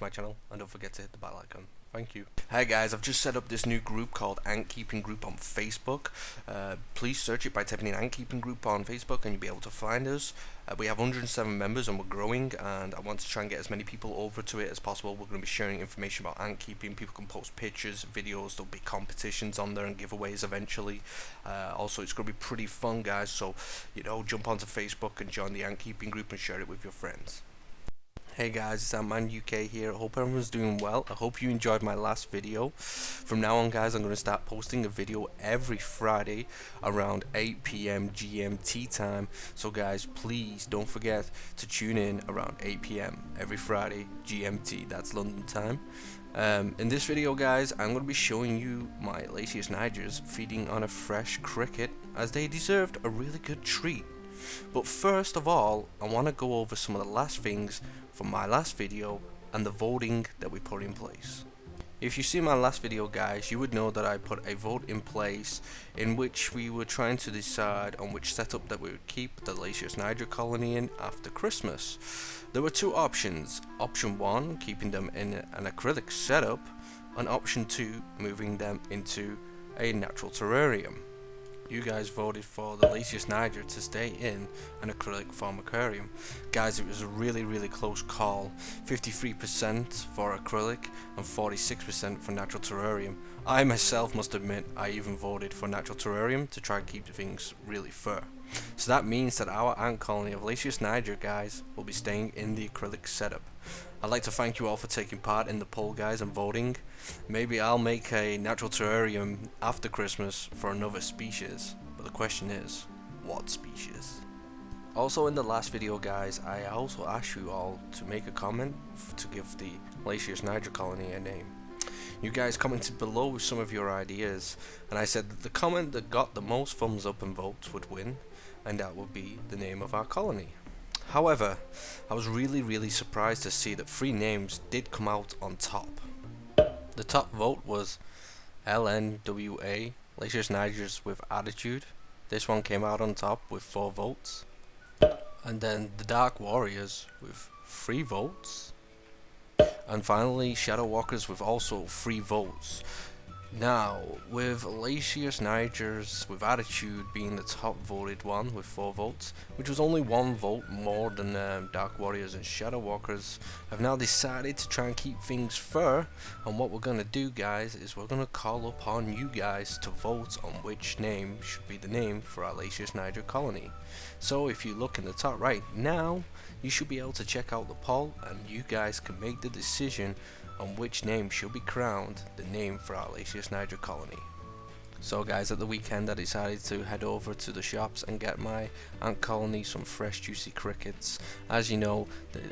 to my channel, and don't forget to hit the bell icon. Thank you. Hi guys, I've just set up this new group called Ant Keeping Group on Facebook. Please search it by typing in Ant Keeping Group on Facebook and you'll be able to find us. We have 107 members and we're growing, and I want to try and get as many people over to it as possible. We're going to be sharing information about ant keeping. People can post pictures, videos, there'll be competitions on there and giveaways eventually. Also, it's going to be pretty fun, guys, so jump onto Facebook and join the Ant Keeping Group and share it with your friends. Hey guys, it's AntManUK here. I hope everyone's doing well. I hope you enjoyed my last video. From now on, guys, I'm going to start posting a video every Friday around 8 PM GMT time. So guys, please don't forget to tune in around 8 PM every Friday GMT. That's London time. In this video, guys, I'm going to be showing you my Lasius Nigers feeding on a fresh cricket, as they deserved a really good treat. But first of all, I want to go over some of the last things from my last video and the voting that we put in place. If you see my last video, guys, you would know that I put a vote in place in which we were trying to decide on which setup that we would keep the Lasius Niger colony in after Christmas. There were two options. Option 1, keeping them in an acrylic setup, and option 2, moving them into a natural terrarium. You guys voted for the Lasius Niger to stay in an acrylic formicarium. Guys, it was a really close call. 53% for acrylic and 46% for natural terrarium. I myself must admit, I even voted for natural terrarium to try and keep things really fair. So that means that our ant colony of Lasius Niger, guys, will be staying in the acrylic setup. I'd like to thank you all for taking part in the poll, guys, and voting. Maybe I'll make a natural terrarium after Christmas for another species, but the question is, what species? Also, in the last video, guys, I also asked you all to make a comment to give the Lasius Niger colony a name. You guys commented below with some of your ideas, and I said that the comment that got the most thumbs up and votes would win, and that would be the name of our colony. However, I was really surprised to see that 3 names did come out on top. The top vote was LNWA, Lasius Nigers with Attitude. This one came out on top with 4 votes. And then the Dark Warriors with 3 votes. And finally, Shadow Walkers with also 3 votes. Now, with Lasius Nigers with Attitude being the top voted one with 4 votes, which was only 1 vote more than Dark Warriors and Shadow Walkers, I've now decided to try and keep things fair, and what we're going to do, guys, is we're going to call upon you guys to vote on which name should be the name for our Lasius Niger colony. So if you look in the top right now, you should be able to check out the poll, and you guys can make the decision on which name should be crowned the name for our Lasius Niger colony. So guys, at the weekend I decided to head over to the shops and get my ant colony some fresh juicy crickets. As you know,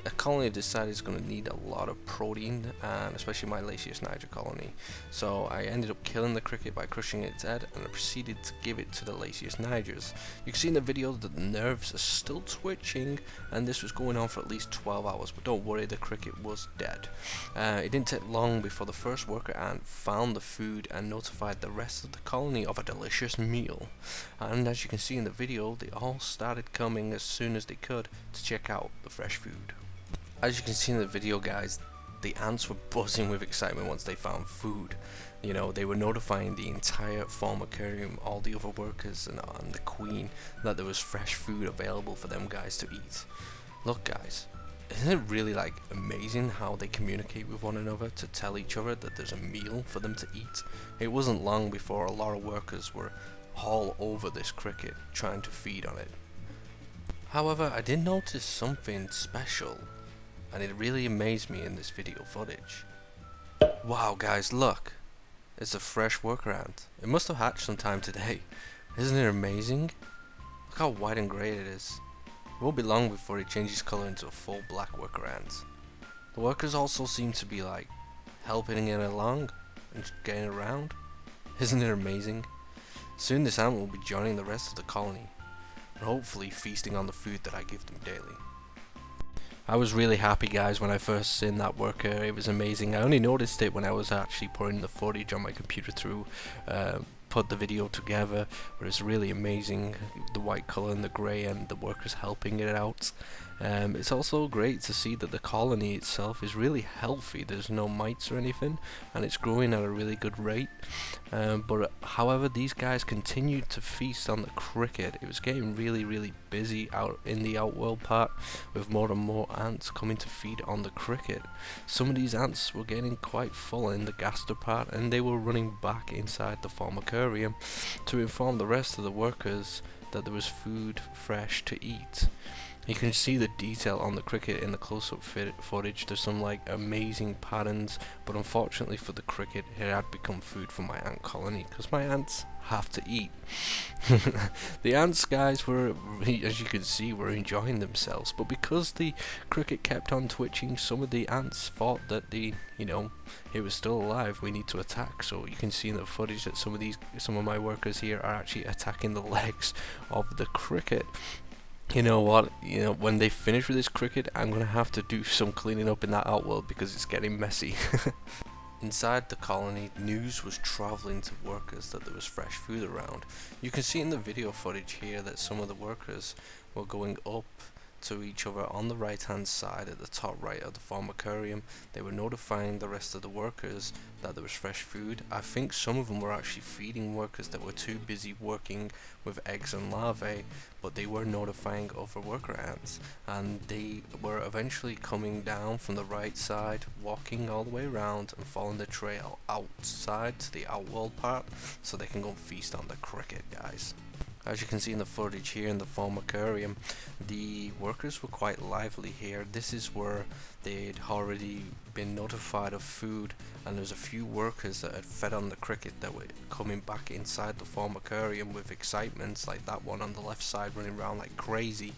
a colony of this size is going to need a lot of protein, and especially my Lasius Niger colony. So I ended up killing the cricket by crushing its head, and I proceeded to give it to the Lasius Nigers. You can see in the video that the nerves are still twitching, and this was going on for at least 12 hours, but don't worry, the cricket was dead. It didn't take long before the first worker ant found the food and notified the rest of the colony of a delicious meal, and as you can see in the video, they all started coming as soon as they could to check out the fresh food. As you can see in the video, guys, the ants were buzzing with excitement once they found food. They were notifying the entire formicarium, all the other workers and the queen, that there was fresh food available for them guys to eat. Look, guys, isn't it really amazing how they communicate with one another to tell each other that there's a meal for them to eat? It wasn't long before a lot of workers were all over this cricket trying to feed on it. However, I did notice something special, and it really amazed me in this video footage. Wow, guys, look! It's a fresh worker ant. It must have hatched sometime today. Isn't it amazing? Look how white and grey it is. It won't be long before it changes colour into a full black worker ant. The workers also seem to be helping it along and getting around. Isn't it amazing? Soon this ant will be joining the rest of the colony, and hopefully feasting on the food that I give them daily. I was really happy, guys, when I first seen that worker. It was amazing. I only noticed it when I was actually putting the footage on my computer through put the video together, but it's really amazing, the white color and the gray and the workers helping it out. It's also great to see that the colony itself is really healthy. There's no mites or anything, and it's growing at a really good rate. But however, these guys continued to feast on the cricket. It was getting really busy out in the outworld part, with more and more ants coming to feed on the cricket. Some of these ants were getting quite full in the gaster part, and they were running back inside the formicarium to inform the rest of the workers that there was food fresh to eat. You can see the detail on the cricket in the close-up footage. There's some like amazing patterns, but unfortunately for the cricket, it had become food for my ant colony, because my ants have to eat. The ants, guys, were, as you can see, were enjoying themselves, but because the cricket kept on twitching, some of the ants thought that it was still alive. We need to attack. So you can see in the footage that some of my workers here are actually attacking the legs of the cricket. You know what, when they finish with this cricket, I'm gonna have to do some cleaning up in that outworld because it's getting messy. Inside the colony, news was travelling to workers that there was fresh food around. You can see in the video footage here that some of the workers were going up to each other on the right hand side at the top right of the formicarium. They were notifying the rest of the workers that there was fresh food. I think some of them were actually feeding workers that were too busy working with eggs and larvae, but they were notifying other worker ants, and they were eventually coming down from the right side, walking all the way around and following the trail outside to the outworld part so they can go and feast on the cricket, guys. As you can see in the footage here in the formicarium, the workers were quite lively here. This is where they'd already been notified of food, and there's a few workers that had fed on the cricket that were coming back inside the formicarium with excitement, like that one on the left side running around like crazy,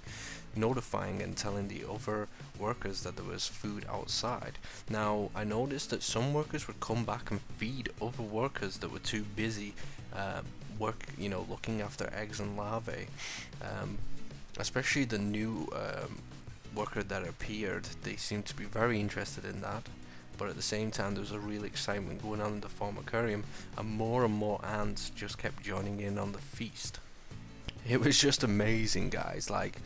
notifying and telling the other workers that there was food outside. Now, I noticed that some workers would come back and feed other workers that were too busy looking after eggs and larvae, especially the new worker that appeared. They seemed to be very interested in that, but at the same time there was a real excitement going on in the formicarium, and more ants just kept joining in on the feast. It was just amazing, guys, like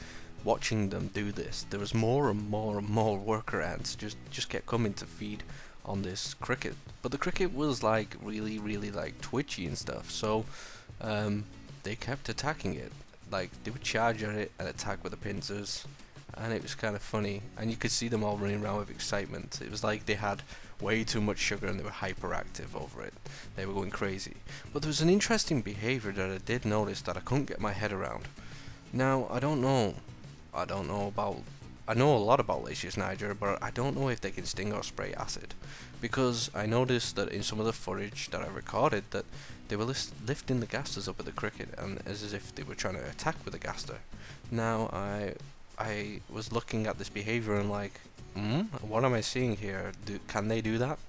watching them do this. There was more and more worker ants just kept coming to feed on this cricket, but the cricket was like really like twitchy and stuff, so they kept attacking it. Like, they would charge at it and attack with the pincers, and it was kind of funny, and you could see them all running around with excitement. It was like they had way too much sugar and they were hyperactive over it. They were going crazy. But there was an interesting behavior that I did notice that I couldn't get my head around. Now, I know a lot about Lasius Niger, but I don't know if they can sting or spray acid, because I noticed that in some of the footage that I recorded that they were lifting the gasters up at the cricket, and as if they were trying to attack with the gaster. Now, I was looking at this behavior and like, what am I seeing here? Can they do that?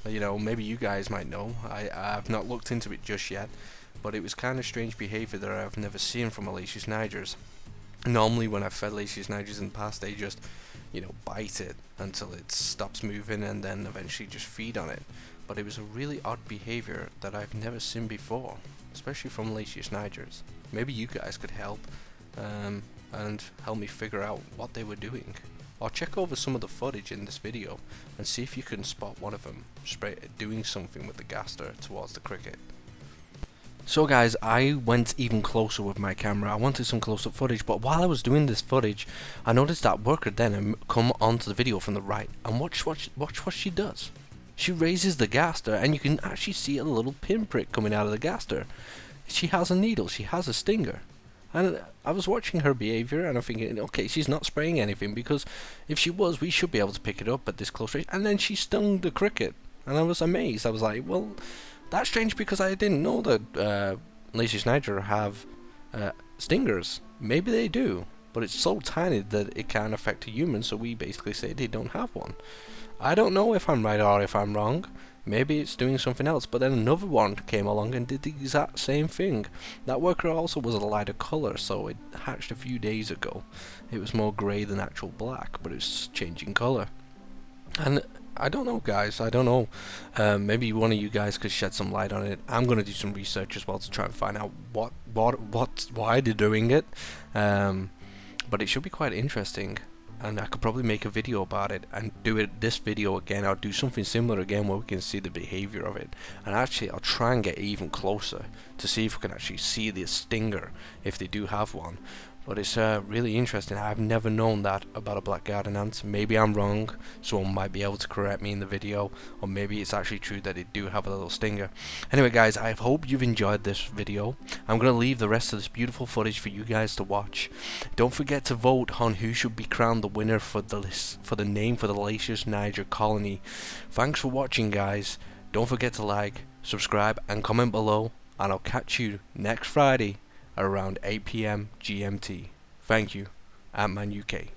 Maybe you guys might know. I've not looked into it just yet, but it was kind of strange behavior that I've never seen from a Lasius Nigers. Normally when I've fed Lasius Nigers in the past, they just, bite it until it stops moving and then eventually just feed on it. But it was a really odd behavior that I've never seen before, especially from Lasius Nigers. Maybe you guys could help and help me figure out what they were doing. Or check over some of the footage in this video and see if you can spot one of them doing something with the gaster towards the cricket. So guys, I went even closer with my camera. I wanted some close-up footage, but while I was doing this footage, I noticed that worker then come onto the video from the right, and watch what she does. She raises the gaster, and you can actually see a little pinprick coming out of the gaster. She has a needle, she has a stinger. And I was watching her behavior, and I'm thinking, okay, she's not spraying anything, because if she was, we should be able to pick it up at this close range. And then she stung the cricket, and I was amazed. I was like, well, that's strange, because I didn't know that Lasius Niger have stingers. Maybe they do, but it's so tiny that it can affect a human, so we basically say they don't have one. I don't know if I'm right or if I'm wrong. Maybe it's doing something else. But then another one came along and did the exact same thing. That worker also was a lighter colour, so it hatched a few days ago. It was more grey than actual black, but it's changing colour. And I don't know, guys, I don't know. Maybe one of you guys could shed some light on it. I'm going to do some research as well to try and find out why they're doing it. But it should be quite interesting. and I could probably make a video about it and do this video again. I'll do something similar again where we can see the behavior of it, and actually I'll try and get even closer to see if we can actually see the stinger if they do have one. But it's really interesting. I've never known that about a black garden ant. Maybe I'm wrong, someone might be able to correct me in the video, or maybe it's actually true that they do have a little stinger. Anyway guys, I hope you've enjoyed this video. I'm going to leave the rest of this beautiful footage for you guys to watch. Don't forget to vote on who should be crowned the winner for the name for the Lasius Niger colony. Thanks for watching guys. Don't forget to like, subscribe and comment below, and I'll catch you next Friday around 8 PM GMT. Thank you. AntManUK.